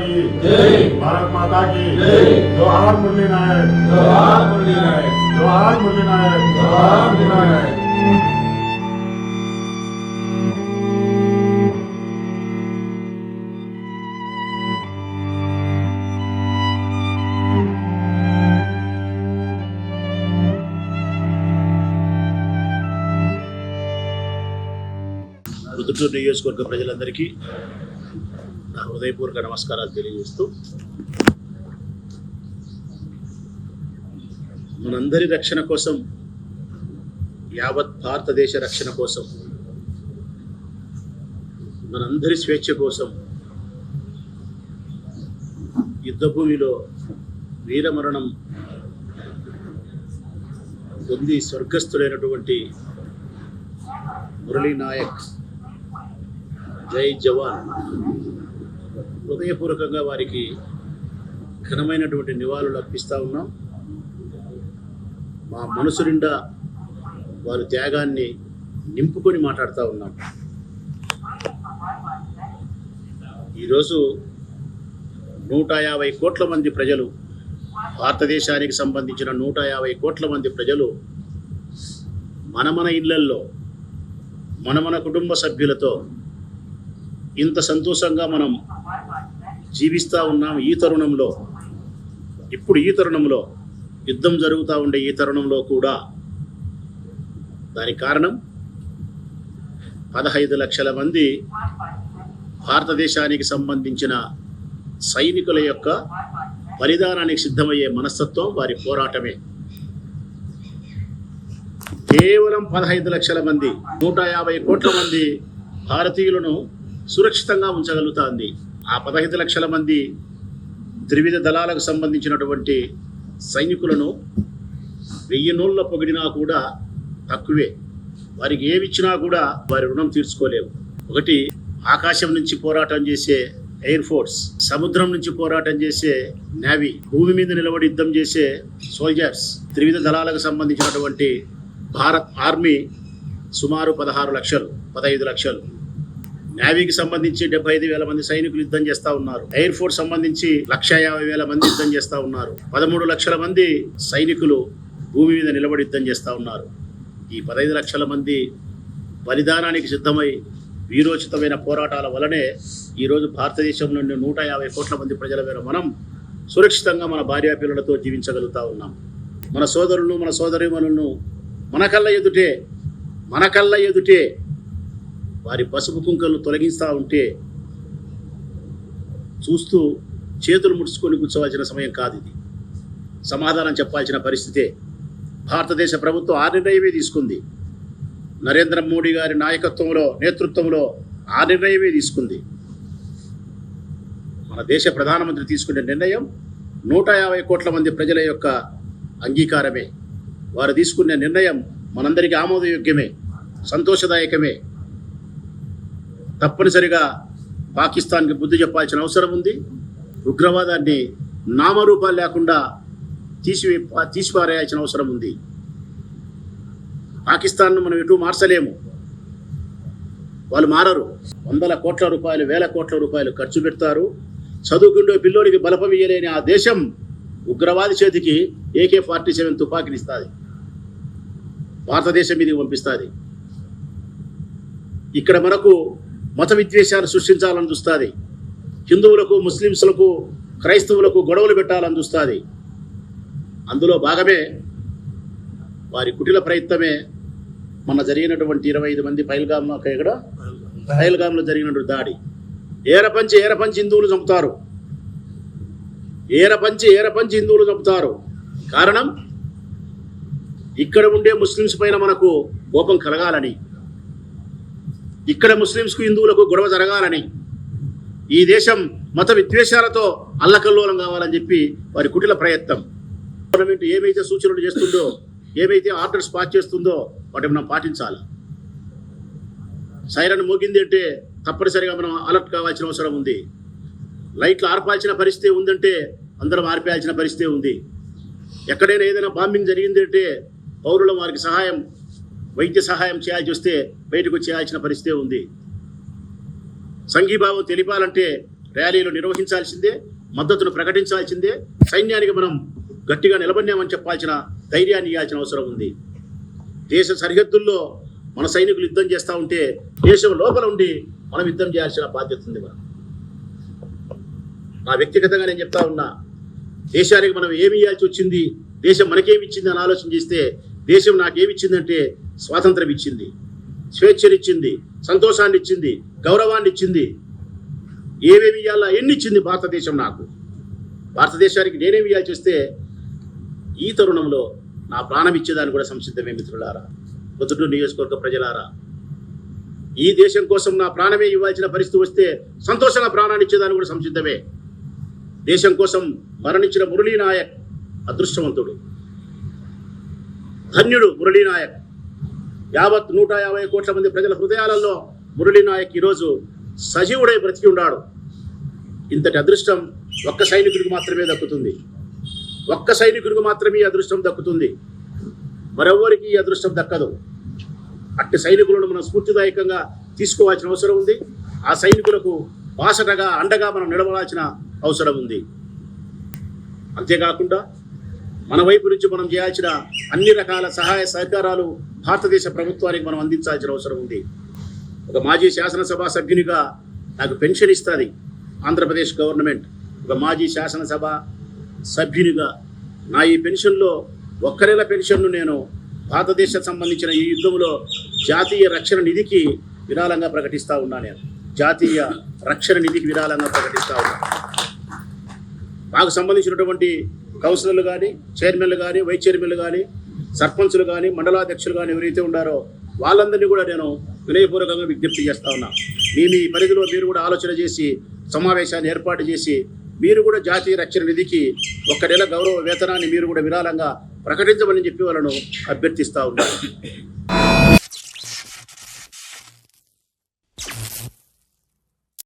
की जय, भारत माता की जय। जोहार मुरली नायक, जोहार मुरली नायक, जोहार मुरली नायक, जोहार मुरली नायक। రుద్రటూరు నియోజకవర్గ ప్రజలందరికీ నా హృదయపూర్వక నమస్కారాలు తెలియజేస్తూ, మనందరి రక్షణ కోసం, యావత్ భారతదేశ రక్షణ కోసం, మనందరి స్వేచ్ఛ కోసం యుద్ధభూమిలో వీరమరణం పొంది స్వర్గస్థుడైనటువంటి మురళీ నాయక్ జై జవాన్ హృదయపూర్వకంగా వారికి ఘనమైనటువంటి నివాళులు అర్పిస్తూ ఉన్నాం. మా మనసు నిండా వారి త్యాగాన్ని నింపుకొని మాట్లాడుతూ ఉన్నాం. ఈరోజు 150 కోట్ల మంది ప్రజలు, భారతదేశానికి సంబంధించిన 150 కోట్ల మంది ప్రజలు మన ఇళ్లల్లో మన కుటుంబ సభ్యులతో ఇంత సంతోషంగా మనం జీవిస్తూ ఉన్నాం. ఈ తరుణంలో యుద్ధం జరుగుతూ ఉండే ఈ తరుణంలో కూడా దానికి కారణం 15 లక్షల మంది భారతదేశానికి సంబంధించిన సైనికుల యొక్క బలిదానానికి సిద్ధమయ్యే మనస్తత్వం, వారి పోరాటమే. కేవలం 15 లక్షల మంది 150 కోట్ల మంది భారతీయులను సురక్షితంగా ఉంచగలుగుతుంది. ఆ 15 లక్షల మంది త్రివిధ దళాలకు సంబంధించినటువంటి సైనికులను 1000 నోళ్ళ పొగిడినా కూడా తక్కువే. వారికి ఏమిచ్చినా కూడా వారి రుణం తీర్చుకోలేవు. ఒకటి, ఆకాశం నుంచి పోరాటం చేసే ఎయిర్ ఫోర్స్, సముద్రం నుంచి పోరాటం చేసే నేవీ, భూమి మీద నిలబడి యుద్ధం చేసే సోల్జర్స్, త్రివిధ దళాలకు సంబంధించినటువంటి భారత్ ఆర్మీ సుమారు 16 లక్షలు, 15 లక్షలు. నేవీకి సంబంధించి 75,000 మంది సైనికులు యుద్ధం చేస్తూ ఉన్నారు. ఎయిర్ ఫోర్స్ సంబంధించి 150,000 మంది యుద్ధం చేస్తూ ఉన్నారు. 13 లక్షల మంది సైనికులు భూమి మీద నిలబడి యుద్ధం చేస్తూ ఉన్నారు. ఈ 15 లక్షల మంది బలిదానానికి సిద్ధమై వీరోచితమైన పోరాటాల వలనే ఈరోజు భారతదేశంలోని 150 కోట్ల మంది ప్రజల మనం సురక్షితంగా మన భార్యా పిల్లలతో జీవించగలుగుతూ ఉన్నాం. మన సోదరులను, మన సోదరీమణులను మన కళ్ళ ఎదుటే వారి పసుపు కుంకలను తొలగిస్తూ ఉంటే చూస్తూ చేతులు ముడుచుకొని కూర్చోవాల్సిన సమయం కాదు. ఇది సమాధానం చెప్పాల్సిన పరిస్థితే. భారతదేశ ప్రభుత్వం ఆ నిర్ణయమే తీసుకుంది. నరేంద్ర మోడీ గారి నేతృత్వంలో ఆ నిర్ణయమే తీసుకుంది. మన దేశ ప్రధానమంత్రి తీసుకునే నిర్ణయం 150 కోట్ల మంది ప్రజల యొక్క అంగీకారమే. వారు తీసుకునే నిర్ణయం మనందరికీ ఆమోదయోగ్యమే, సంతోషదాయకమే. తప్పనిసరిగా పాకిస్తాన్కి బుద్ధి చెప్పాల్సిన అవసరం ఉంది. ఉగ్రవాదాన్ని నామరూపాలు లేకుండా తీసిపారేయాల్సిన అవసరం ఉంది. పాకిస్తాన్ను మనం ఎటు మార్చలేము. వాళ్ళు మారరు. 100 కోట్ల రూపాయలు, 1000 కోట్ల రూపాయలు ఖర్చు పెడతారు. చదువుకుండే పిల్లోడికి బలపం ఇయ్యలేని ఆ దేశం ఉగ్రవాది చేతికి AK-47 తుపాకీని ఇస్తుంది, భారతదేశం మీదకి పంపిస్తుంది. ఇక్కడ మనకు మత విద్వేషాలు సృష్టించాలని చూస్తుంది. హిందువులకు, ముస్లింస్లకు, క్రైస్తవులకు గొడవలు పెట్టాలని చూస్తుంది. అందులో భాగమే వారి కుటిల ప్రయత్నమే మొన్న జరిగినటువంటి 25 మంది పహల్గామ్లో జరిగినటువంటి దాడి. ఏరపంచి హిందువులు చంపుతారు. ఏరపంచి హిందువులు చంపుతారు. కారణం, ఇక్కడ ఉండే ముస్లిమ్స్ పైన మనకు కోపం కలగాలని, ఇక్కడ ముస్లిమ్స్కు హిందువులకు గొడవ జరగాలని, ఈ దేశం మత విద్వేషాలతో అల్లకల్లోలం కావాలని చెప్పి వారి కుటిల ప్రయత్నం. గవర్నమెంట్ ఏమైతే సూచనలు చేస్తుందో, ఏమైతే ఆర్డర్స్ పాస్ చేస్తుందో వాటిని మనం పాటించాలి. సైరన్ మోగింది అంటే తప్పనిసరిగా మనం అలర్ట్ కావాల్సిన అవసరం ఉంది. లైట్లు ఆర్పాల్సిన పరిస్థితి ఉందంటే అందరం ఆర్పేయాల్సిన పరిస్థితి ఉంది. ఎక్కడైనా ఏదైనా బాంబింగ్ జరిగింది అంటే పౌరులు వారికి వైద్య సహాయం చేయాల్సి వస్తే బయటకు చేయాల్సిన పరిస్థితి ఉంది. సంఘీభావం తెలిపాలంటే ర్యాలీలు నిర్వహించాల్సిందే, మద్దతును ప్రకటించాల్సిందే, సైన్యానికి మనం గట్టిగా నిలబడినామని చెప్పాల్సిన ధైర్యాన్ని ఇవ్వాల్సిన అవసరం ఉంది. దేశ సరిహద్దుల్లో మన సైనికులు యుద్ధం చేస్తూ ఉంటే దేశం లోపల ఉండి మనం యుద్ధం చేయాల్సిన బాధ్యత ఉంది. మనం నా వ్యక్తిగతంగా నేను చెప్తా ఉన్నా, దేశానికి మనం ఏమి ఇవ్వాల్సి వచ్చింది, దేశం మనకేమి ఇచ్చింది అని ఆలోచన చేస్తే దేశం నాకేమి ఇచ్చిందంటే స్వాతంత్రం ఇచ్చింది, స్వేచ్ఛనిచ్చింది, సంతోషాన్ని ఇచ్చింది, గౌరవాన్ని ఇచ్చింది. ఏమేమి ఇవ్వాలా ఎన్ని ఇచ్చింది భారతదేశం నాకు. భారతదేశానికి నేనేమి ఇవ్వాల్సి వస్తే ఈ తరుణంలో నా ప్రాణం ఇచ్చేదాన్ని కూడా సంసిద్ధమే. మిత్రులారా, పొద్దుటూరు నియోజకవర్గ ప్రజలారా, ఈ దేశం కోసం నా ప్రాణమే ఇవ్వాల్సిన పరిస్థితి వస్తే సంతోషంగా ప్రాణాన్ని ఇచ్చేదాన్ని కూడా సంసిద్ధమే. దేశం కోసం మరణించిన మురళీ నాయక్ అదృష్టవంతుడు, ధన్యుడు మురళీ నాయక్. యావత్ 150 కోట్ల మంది ప్రజల హృదయాలలో మురళీ నాయక్ ఈరోజు సజీవుడై బ్రతికి ఉన్నాడు. ఇంతటి అదృష్టం ఒక్క సైనికుడికి మాత్రమే దక్కుతుంది. ఒక్క సైనికుడికి మాత్రమే ఈ అదృష్టం దక్కుతుంది. మరెవ్వరికి ఈ అదృష్టం దక్కదు. అట్టి సైనికులను మనం స్ఫూర్తిదాయకంగా తీసుకోవాల్సిన అవసరం ఉంది. ఆ సైనికులకు బాసటగా అండగా మనం నిలబడాల్సిన అవసరం ఉంది. అంతేకాకుండా మన వైపు నుంచి మనం చేయాల్సిన అన్ని రకాల సహాయ సహకారాలు భారతదేశ ప్రభుత్వానికి మనం అందించాల్సిన అవసరం ఉంది. ఒక మాజీ శాసనసభ సభ్యునిగా నాకు పెన్షన్ ఇస్తుంది ఆంధ్రప్రదేశ్ గవర్నమెంట్. ఒక మాజీ శాసనసభ సభ్యునిగా నా ఈ పెన్షన్లో ఒక్క నెల పెన్షన్ను నేను భారతదేశం సంబంధించిన ఈ యుద్ధంలో జాతీయ రక్షణ నిధికి విరాళంగా ప్రకటిస్తూ ఉన్నా. నేను జాతీయ రక్షణ నిధికి విరాళంగా ప్రకటిస్తూ ఉన్నా. మాకు సంబంధించినటువంటి కౌన్సిలర్లు కానీ, చైర్మన్లు కానీ, వైస్ చైర్మన్లు కానీ, సర్పంచులు కానీ, మండలాధ్యక్షులు కానీ ఎవరైతే ఉన్నారో వాళ్ళందరినీ కూడా నేను వినయపూర్వకంగా విజ్ఞప్తి చేస్తా ఉన్నా. మీ పరిధిలో మీరు కూడా ఆలోచన చేసి సమావేశాన్ని ఏర్పాటు చేసి మీరు కూడా జాతీయ రక్షణ నిధికి ఒక్క నెల గౌరవ వేతనాన్ని మీరు కూడా విరాళంగా ప్రకటించమని చెప్పి వాళ్ళను అభ్యర్థిస్తూ ఉన్నారు.